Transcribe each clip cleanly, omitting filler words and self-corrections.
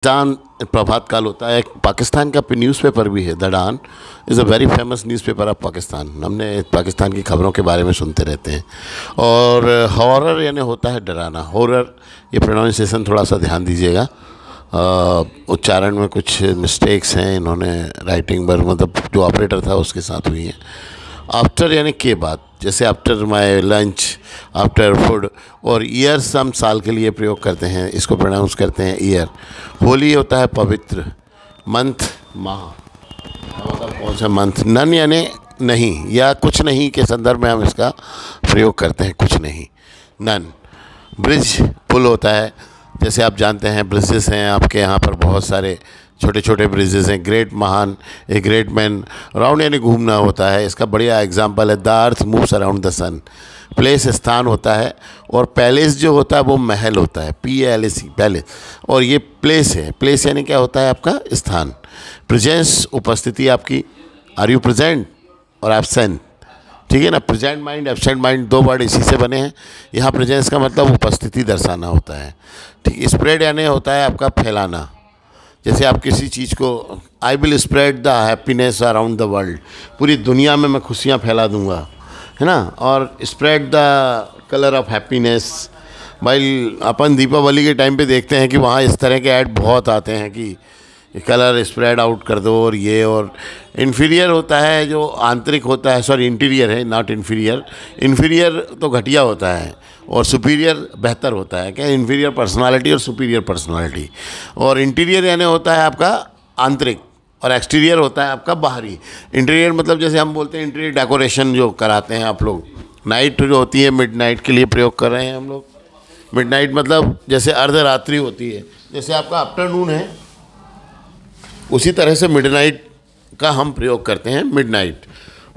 डान प्रभात काल होता है। पाकिस्तान का न्यूज़पेपर भी है। The Dawn is a very famous newspaper of Pakistan. हमने पाकिस्तान की खबरों के बारे में सुनते रहते हैं। और हॉरर यानी होता है डराना। हॉरर ये प्रोनाउंसिएशन थोड़ा सा ध्यान दीजिएगा, उच्चारण में कुछ मिस्टेक्स हैं, इन्होंने राइटिंग पर मतलब जो ऑपरेटर था उसके साथ हुई हैं। आफ्टर यानी के बाद, जैसे after my lunch, after food. और ईयर्स हम साल के लिए प्रयोग करते हैं, इसको प्रोनाउंस करते हैं ईयर। होली होता है पवित्र। मंथ माह, मतलब कौन सा मंथ। नन यानी नहीं या कुछ नहीं के संदर्भ में हम इसका प्रयोग करते हैं, कुछ नहीं, नन। ब्रिज पुल होता है, जैसे आप जानते हैं ब्रिजेस हैं आपके यहाँ पर बहुत सारे छोटे छोटे ब्रिजेस हैं। ग्रेट महान, ए ग्रेट मैन। राउंड यानी घूमना होता है, इसका बढ़िया एग्जांपल है the earth moves around the sun. Place स्थान होता है, और पैलेस जो होता है वो महल होता है, PALAC पैलेस। और ये प्लेस है, प्लेस यानी क्या होता है आपका स्थान। प्रेजेंस उपस्थिति आपकी, आर यू प्रेजेंट और एब्सेंट, ठीक है ना। प्रेजेंट माइंड एब्सेंट माइंड दो वर्ड इसी से बने हैं। यहाँ प्रेजेंस का मतलब उपस्थिति दर्शाना होता है, ठीक। स्प्रेड यानी होता है आपका फैलाना। जैसे आप किसी चीज़ को, I will spread the happiness around the world, पूरी दुनिया में मैं खुशियाँ फैला दूंगा, है ना। और spread the colour of happiness. भाई अपन दीपावली के टाइम पे देखते हैं कि वहाँ इस तरह के ऐड बहुत आते हैं कि कलर स्प्रेड आउट कर दो और ये। और इन्फीरियर होता है जो आंतरिक होता है, सॉरी इंटीरियर है, नॉट इन्फीरियर। इन्फीरियर तो घटिया होता है और सुपीरियर बेहतर होता है। क्या, इन्फीरियर पर्सनालिटी और सुपीरियर पर्सनालिटी। और इंटीरियर यानी होता है आपका आंतरिक, और एक्सटीरियर होता है आपका बाहरी। इंटीरियर मतलब जैसे हम बोलते हैं इंटीरियर डेकोरेशन जो कराते हैं आप लोग, नाइट जो होती है मिडनाइट के लिए प्रयोग कर रहे हैं हम लोग। मिडनाइट मतलब जैसे अर्धरात्रि होती है, जैसे आपका आफ्टरनून है, उसी तरह से मिडनाइट का हम प्रयोग करते हैं, मिडनाइट।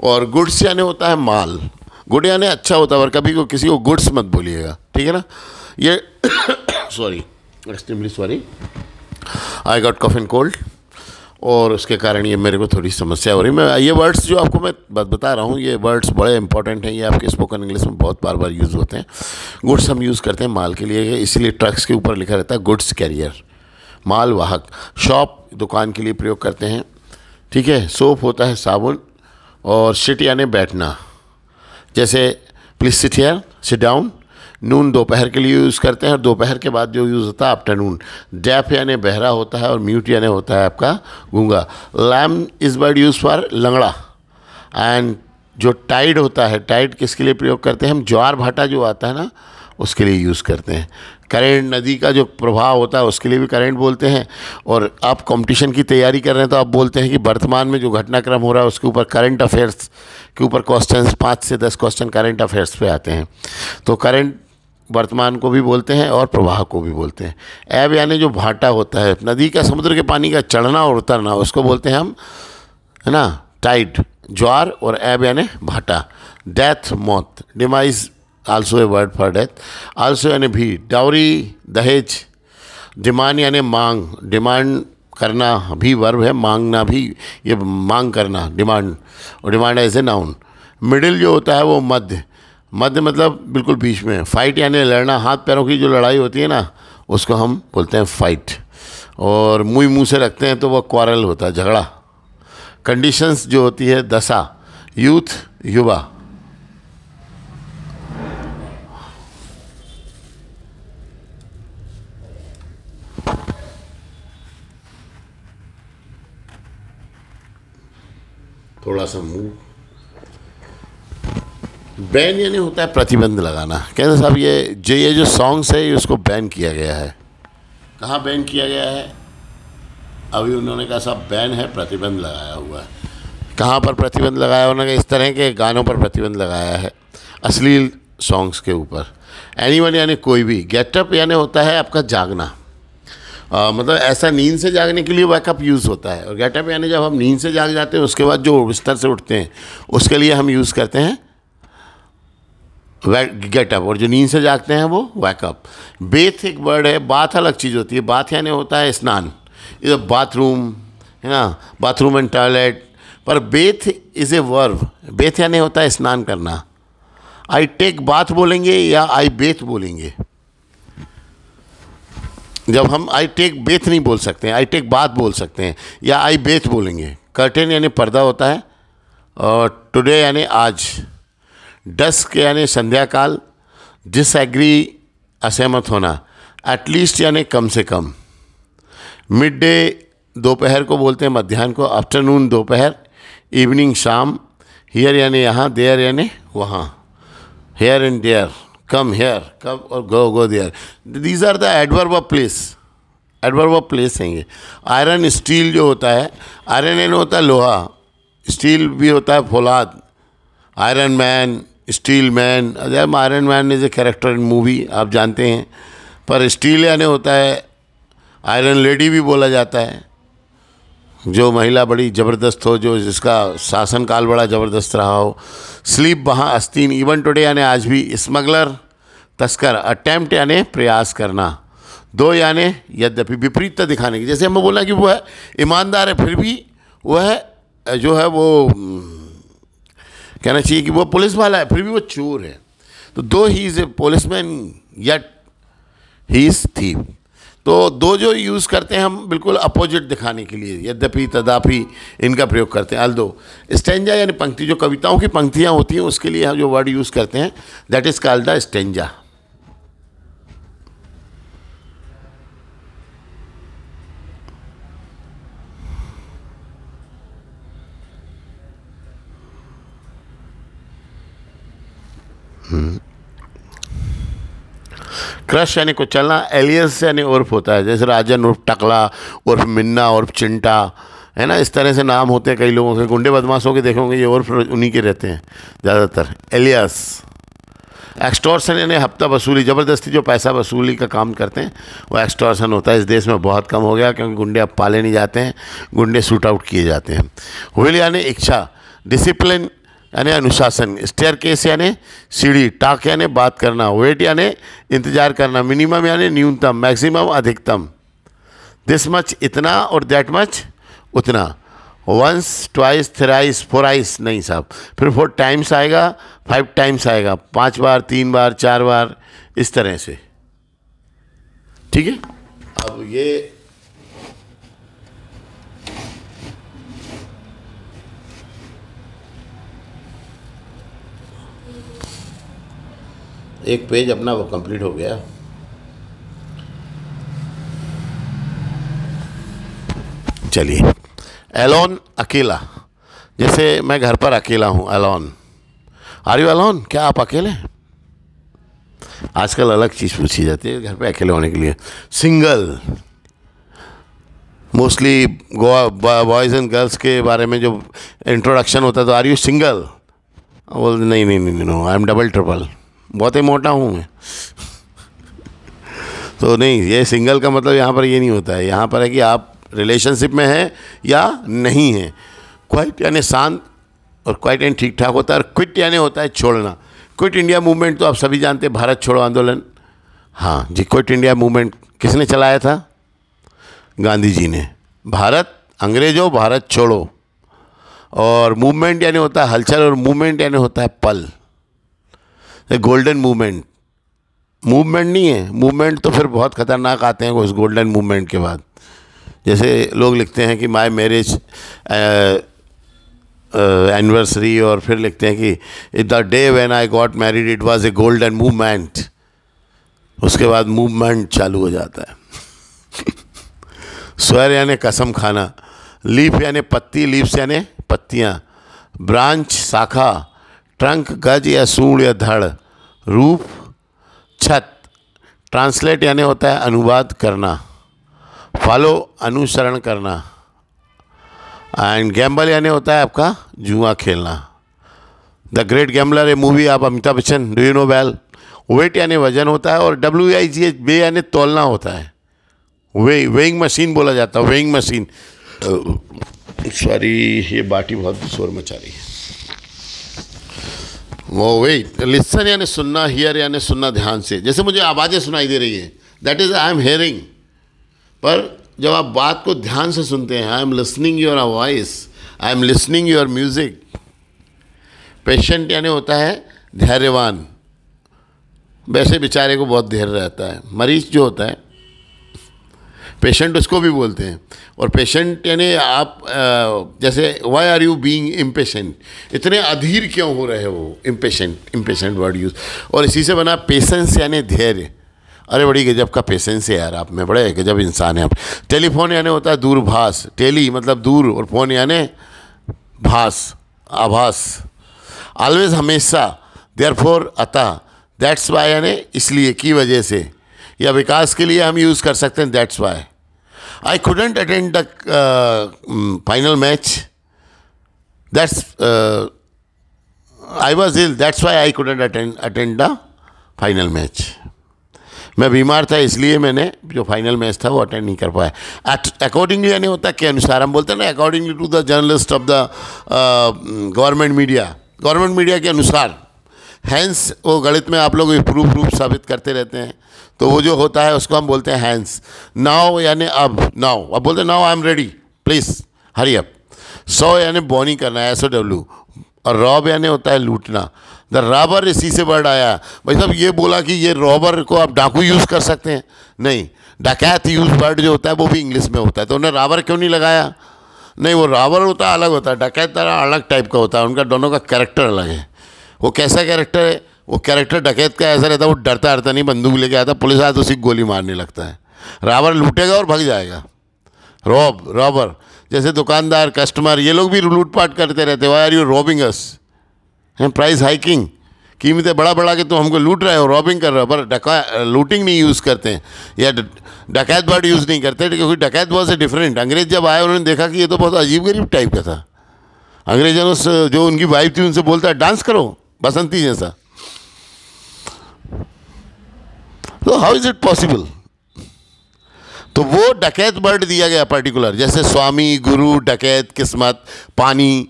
और गुड्स यानी होता है माल। गुड यानी अच्छा होता है, और कभी को किसी को गुड्स मत बोलिएगा, ठीक है ना। ये sorry, extremely sorry, I got cough and cold, और उसके कारण ये मेरे को थोड़ी समस्या हो रही है। मैं ये वर्ड्स जो आपको मैं बता रहा हूँ, ये वर्ड्स बड़े इंपॉर्टेंट हैं, ये आपके स्पोकन इंग्लिश में बहुत बार बार यूज़ होते हैं। गुड्स हम यूज़ करते हैं माल के लिए, इसीलिए ट्रक्स के ऊपर लिखा रहता है गुड्स कैरियर, माल वाहक। शॉप दुकान के लिए प्रयोग करते हैं, ठीक है। सोप होता है साबुन। और सिट यानी बैठना, जैसे please sit here, sit down. Noon दोपहर के लिए यूज़ करते हैं, और दोपहर के बाद जो यूज़ होता है आफ्टरनून। डेफ यानी बहरा होता है, और म्यूट यानी होता है आपका गूंगा। Lame is word use for लंगड़ा। एंड जो टाइड होता है, टाइड किसके लिए प्रयोग करते हैं हम, ज्वार भाटा जो आता है ना उसके लिए यूज़ करते हैं। करेंट, नदी का जो प्रभाव होता है उसके लिए भी करेंट बोलते हैं। और आप कंपटीशन की तैयारी कर रहे हैं तो आप बोलते हैं कि वर्तमान में जो घटनाक्रम हो रहा है उसके ऊपर करंट अफेयर्स के ऊपर क्वेश्चंस 5 से 10 क्वेश्चन करंट अफेयर्स पे आते हैं। तो करंट वर्तमान को भी बोलते हैं और प्रवाह को भी बोलते हैं। एब यानी जो भाटा होता है, नदी का, समुद्र के पानी का चढ़ना और उतरना, उसको बोलते हैं हम, है ना, टाइड। ज्वार और एब यानी भाटा। डेथ मौत, demise also a word for death. Also यानी भी। डाउरी दहेज। डिमांड यानी मांग, डिमांड करना भी वर्ब है, मांगना भी, ये मांग करना, डिमांड। और demand as a noun. Middle जो होता है वो मध्य, मध्य मतलब बिल्कुल बीच में। फाइट यानी लड़ना, हाथ पैरों की जो लड़ाई होती है ना उसको हम बोलते हैं फाइट। और मुँह से रखते हैं तो वह क्वारल होता है, झगड़ा। कंडीशंस जो होती है, दशा, यूथ, युवा। थोड़ा सा मुंह। बैन यानी होता है प्रतिबंध लगाना। कहते साहब ये जो सॉन्ग्स है ये उसको बैन किया गया है। कहाँ बैन किया गया है, अभी उन्होंने कहा साहब बैन है, प्रतिबंध लगाया हुआ है। कहाँ पर प्रतिबंध लगाया, उन्होंने कहा इस तरह के गानों पर प्रतिबंध लगाया है, अश्लील सॉन्ग्स के ऊपर। एनीवन यानी कोई भी। गेटअप यानी होता है आपका जागना, मतलब ऐसा नींद से जागने के लिए वैकअप यूज़ होता है। और गेटअप यानी जब हम नींद से जाग जाते हैं उसके बाद जो बिस्तर से उठते हैं उसके लिए हम यूज़ करते हैं गेटअप, और जो नींद से जागते हैं वो वैकअप। बेथ एक वर्ड है, बाथ अलग चीज़ होती है। बाथ यानी होता है स्नान, इधर बाथरूम, है ना, बाथरूम एंड टॉयलेट। पर Beth is a verb, Beth यानी होता है स्नान करना। आई टेक बाथ बोलेंगे या आई बेथ बोलेंगे। जब हम आई टेक बेथ नहीं बोल सकते हैं, आई टेक बाथ बोल सकते हैं, या आई बेथ बोलेंगे। कर्टेन यानी पर्दा होता है, और टुडे यानी आज, डस्क यानी संध्या काल, डिसएग्री असहमत होना, एटलीस्ट यानी कम से कम, मिड डे दोपहर को बोलते हैं, मध्याह्न को, आफ्टरनून दोपहर, इवनिंग शाम, हियर यानी यहाँ, देयर यानी वहाँ, here and there, come here, come, और go there. These are the adverb of place, adverb of place हैं ये। आयरन स्टील जो होता है, आयरन यानी होता है लोहा, स्टील भी होता है फौलाद। Iron man, steel man, iron man is a character in movie, आप जानते हैं। पर स्टील यानी होता है, आयरन लेडी भी बोला जाता है, जो महिला बड़ी ज़बरदस्त हो, जो जिसका शासनकाल बड़ा ज़बरदस्त रहा हो। स्लीप वहाँ आस्तीन, इवन टुडे यानी आज भी। स्मगलर तस्कर, अटेम्प्ट यानी प्रयास करना। दो यानी यद्यपि, विपरीतता दिखाने की। जैसे हमें बोला कि वो है ईमानदार है फिर भी वह जो है वो कहना चाहिए कि वो पुलिस वाला है फिर भी वो चोर है। तो दो he is a policeman yet he is thief. तो दो जो यूज़ करते हैं हम बिल्कुल अपोजिट दिखाने के लिए, यद्यपि तदापि इनका प्रयोग करते हैं। अल्दो स्टेंजा यानी पंक्ति, जो कविताओं की पंक्तियाँ होती हैं उसके लिए हम जो वर्ड यूज़ करते हैं, that is called the stanza. Crush यानी कुचलना, एलियस यानी उर्फ होता है, जैसे राजन उर्फ टकला, उर्फ मिन्ना, उर्फ चिंटा, है ना, इस तरह से नाम होते हैं कई लोगों के। गुंडे बदमाशों के देखोगे ये उर्फ उन्हीं के रहते हैं ज़्यादातर, एलियस। एक्सटॉर्शन यानी हफ्ता वसूली, ज़बरदस्ती जो पैसा वसूली का काम करते हैं वो एक्सटॉर्शन होता है। इस देश में बहुत कम हो गया क्योंकि गुंडे अब पाले नहीं जाते हैं, गुंडे शूट आउट किए जाते हैं। विल यानी इच्छा, डिसिप्लिन यानी अनुशासन, स्टेयर केस यानी सीढ़ी, टाक यानी बात करना, वेट यानी इंतजार करना, मिनिमम यानी न्यूनतम, मैक्सिमम अधिकतम, दिस मच इतना, और दैट मच उतना, वंस ट्वाइस थ्राइस फोराइस नहीं साहब, फिर 4 टाइम्स आएगा, 5 टाइम्स आएगा, 5 बार, 3 बार, 4 बार, इस तरह से। ठीक है। अब ये एक पेज अपना वो कंप्लीट हो गया। चलिए, एलोन अकेला, जैसे मैं घर पर अकेला हूँ, एलोन। आर यू एलोन, क्या आप अकेले हैं? आजकल अलग चीज़ पूछी जाती है घर पे अकेले होने के लिए। Single, mostly boys and girls के बारे में जो इंट्रोडक्शन होता है, तो आर यू सिंगल, बोल नहीं नहीं नहीं no, I am double triple, बहुत ही मोटा हूँ मैं। तो नहीं, ये सिंगल का मतलब यहाँ पर ये नहीं होता है। यहाँ पर है कि आप रिलेशनशिप में हैं या नहीं हैं। क्वाइट यानी शांत, और क्वाइट यानी ठीक ठाक होता है, और क्विट यानी होता है छोड़ना। क्विट इंडिया मूवमेंट तो आप सभी जानते हैं, भारत छोड़ो आंदोलन। हाँ जी, क्विट इंडिया मूवमेंट किसने चलाया था? गांधी जी ने। भारत अंग्रेजों, भारत छोड़ो, और मूवमेंट यानी होता है हलचल, और मूवमेंट यानी होता है पल। गोल्डन मूवमेंट, मूवमेंट नहीं है, मूवमेंट तो फिर बहुत ख़तरनाक आते हैं उस गोल्डन मूवमेंट के बाद। जैसे लोग लिखते हैं कि माय मैरिज एनिवर्सरी, और फिर लिखते हैं कि the day when I got married it was a golden movement. उसके बाद मूवमेंट चालू हो जाता है। स्वर यानी कसम खाना, लीफ यानी पत्ती, लीव्स यानी पत्तियाँ, ब्रांच शाखा, ट्रंक गज या सूंड या धड़, रूप छत, ट्रांसलेट यानी होता है अनुवाद करना, फॉलो अनुसरण करना, एंड गैम्बल यानी होता है आपका जुआ खेलना। The great gambler a movie, आप Amitabh Bachchan, do you know well. Wait यानी वजन होता है, और WIGH वे यानी तोलना होता है। वेइंग मशीन बोला जाता है, वेइंग मशीन। सॉरी, ये बाटी बहुत शोर मचा रही है। वो वेट, लिसन यानी सुनना, हियर यानी सुनना ध्यान से। जैसे मुझे आवाज़ें सुनाई दे रही है, that is I am hearing. पर जब आप बात को ध्यान से सुनते हैं, I am listening your voice, I am listening your music. Patient यानी होता है धैर्यवान, वैसे बेचारे को बहुत धैर्य रहता है। मरीज जो होता है पेशेंट उसको भी बोलते हैं। और पेशेंट यानी आप जैसे why are you being impatient, इतने अधीर क्यों हो रहे हो, इम्पेशेंट वर्ड यूज़। और इसी से बना पेशेंस यानी धैर्य। अरे बड़ी गजब का पेशेंस है यार आप में, बड़े गजब इंसान हैं आप। टेलीफोन यानी होता है दूरभाष, टेली मतलब दूर और फोन यानी भास, आभास। ऑलवेज हमेशा, देयरफॉर अतः, दैट्स वाई यानी इसलिए, की वजह से, या विकास के लिए हम यूज़ कर सकते हैं that's why. I couldn't attend the final match, that's I was ill, that's why I couldn't attend the final match. मैं बीमार था इसलिए मैंने जो फाइनल मैच था वो अटेंड नहीं कर पाया। अकॉर्डिंगली यानी होता है के अनुसार, हम बोलते हैं ना accordingly to the journalist of the government media के अनुसार। हैंस वो गणित में आप लोग प्रूफ साबित करते रहते हैं, तो वो जो होता है उसको हम बोलते हैं हैंस। नाउ यानी अब, अब बोलते हैं now I am ready please hurry up. Sow यानी बॉनी करना, SOW। और रॉब यानी होता है लूटना। द रॉबर इसी से वर्ड आया। भाई साहब ये बोला कि ये रॉबर को आप डाकू यूज़ कर सकते हैं, नहीं, डकैत यूज़ वर्ड जो होता है वो भी इंग्लिश में होता है, तो उन्हें रॉबर क्यों नहीं लगाया? नहीं, वो रॉबर होता है अलग होता है, डकैत तरह अलग टाइप का होता है, उनका दोनों का कैरेक्टर अलग है। वो कैसा कैरेक्टर है? वो कैरेक्टर डकैत का ऐसा रहता है, वो डरता नहीं, बंदूक लेके आता, पुलिस आया तो उसी गोली मारने लगता है। रॉबर लूटेगा और भाग जाएगा। रॉबर जैसे दुकानदार, कस्टमर, ये लोग भी लूटपाट करते रहते हैं। व्हाई आर यू रॉबिंग अस? हैं प्राइस हाइकिंग, कीमतें बढ़ा के तुम हमको लूट रहे हो, रॉबिंग कर रहे हो। पर लूटिंग नहीं यूज़ करते हैं, या डकैत वर्ड यूज़ नहीं करते, क्योंकि डकैत बहुत से डिफरेंट। अंग्रेज जब आए उन्होंने देखा कि ये तो बहुत अजीब गरीब टाइप का था। अंग्रेजों से जो उनकी वाइफ थी उनसे बोलता है डांस करो बसंती जैसा, तो हाउ इज़ इट पॉसिबल? तो वो डकैत वर्ड दिया गया पर्टिकुलर, जैसे स्वामी, गुरु, डकैत, किस्मत, पानी,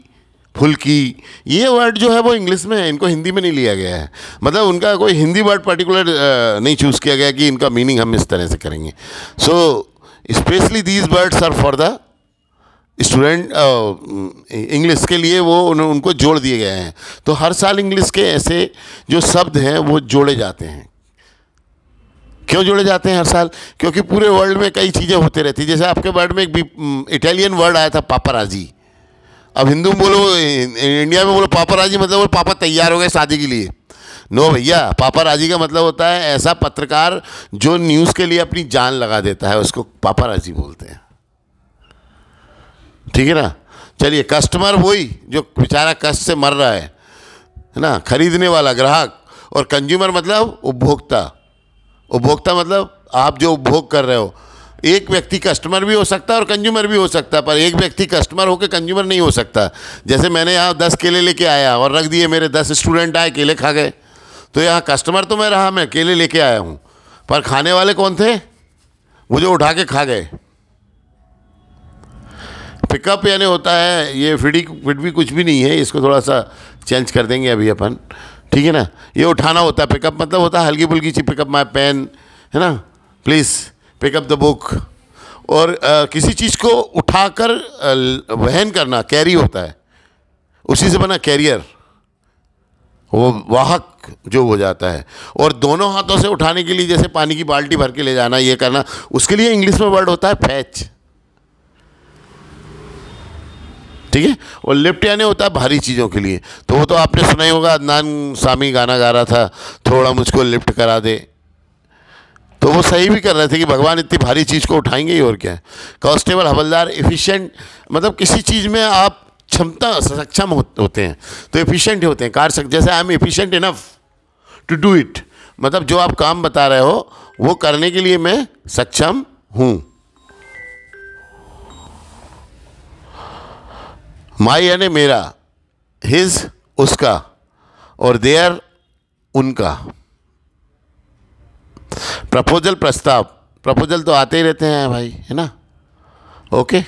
फुल्की, ये वर्ड जो है वो इंग्लिश में है, इनको हिंदी में नहीं लिया गया है। मतलब उनका कोई हिंदी वर्ड पर्टिकुलर नहीं चूज़ किया गया कि इनका मीनिंग हम इस तरह से करेंगे। So specially these words are for the student, English के लिए वो उनको जोड़ दिए गए हैं। तो हर साल इंग्लिश के ऐसे जो शब्द हैं वो जोड़े जाते हैं। क्यों जोड़े जाते हैं हर साल? क्योंकि पूरे वर्ल्ड में कई चीज़ें होते रहती हैं। जैसे आपके वर्ड में एक इटालियन वर्ड आया था पापाराजी। अब हिंदू में बोलो, इंडिया में बोलो पापाराजी, मतलब वो पापा तैयार हो गए शादी के लिए। नो भैया, पापाराजी का मतलब होता है ऐसा पत्रकार जो न्यूज़ के लिए अपनी जान लगा देता है, उसको पापाराजी बोलते हैं। ठीक है ना? चलिए, कस्टमर वही जो बेचारा कष्ट से मर रहा है ना, खरीदने वाला ग्राहक। और कंज्यूमर मतलब उपभोक्ता। उपभोक्ता मतलब आप जो उपभोग कर रहे हो। एक व्यक्ति कस्टमर भी हो सकता है और कंज्यूमर भी हो सकता है, पर एक व्यक्ति कस्टमर होकर कंज्यूमर नहीं हो सकता। जैसे मैंने यहाँ 10 केले लेके आया और रख दिए, मेरे 10 स्टूडेंट आए, केले खा गए, तो यहाँ कस्टमर तो मैं रहा, मैं केले लेके आया हूँ, पर खाने वाले कौन थे? वो जो उठा के खा गए। पिकअप यानी होता है, ये फिट भी कुछ भी नहीं है, इसको थोड़ा सा चेंज कर देंगे अभी अपन, ठीक है ना? ये उठाना होता है। पिकअप मतलब होता है हल्की फुल्की चीज, पिकअप माई पेन, है ना, प्लीज़ पिकअप द बुक। और किसी चीज़ को उठाकर वहन करना, कैरी होता है, उसी से बना कैरियर, वो वाहक जो हो जाता है। और दोनों हाथों से उठाने के लिए, जैसे पानी की बाल्टी भर के ले जाना, ये करना, उसके लिए इंग्लिश में वर्ड होता है फैच। ठीक है? और लिफ्ट यानी होता है भारी चीज़ों के लिए। तो वो तो आपने सुना ही होगा, अदनान सामी गाना गा रहा था, थोड़ा मुझको लिफ्ट करा दे। तो वो सही भी कर रहे थे कि भगवान इतनी भारी चीज़ को उठाएंगे ही, और क्या है। कांस्टेबल, हवलदार, एफिशिएंट मतलब किसी चीज़ में आप सक्षम होते हैं तो एफिशिएंट होते हैं। जैसे I am efficient enough to do it, मतलब जो आप काम बता रहे हो वो करने के लिए मैं सक्षम हूँ। माई यानी मेरा, हिज उसका, और देयर उनका। प्रपोजल प्रस्ताव, प्रपोजल तो आते ही रहते हैं भाई, है ना? ओके,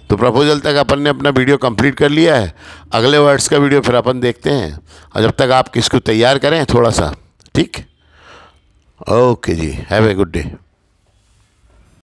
तो प्रपोजल तक अपन ने अपना वीडियो कंप्लीट कर लिया है। अगले वर्ड्स का वीडियो फिर अपन देखते हैं, और जब तक आप किसको तैयार करें थोड़ा सा, ठीक? Okay ji, have a good day.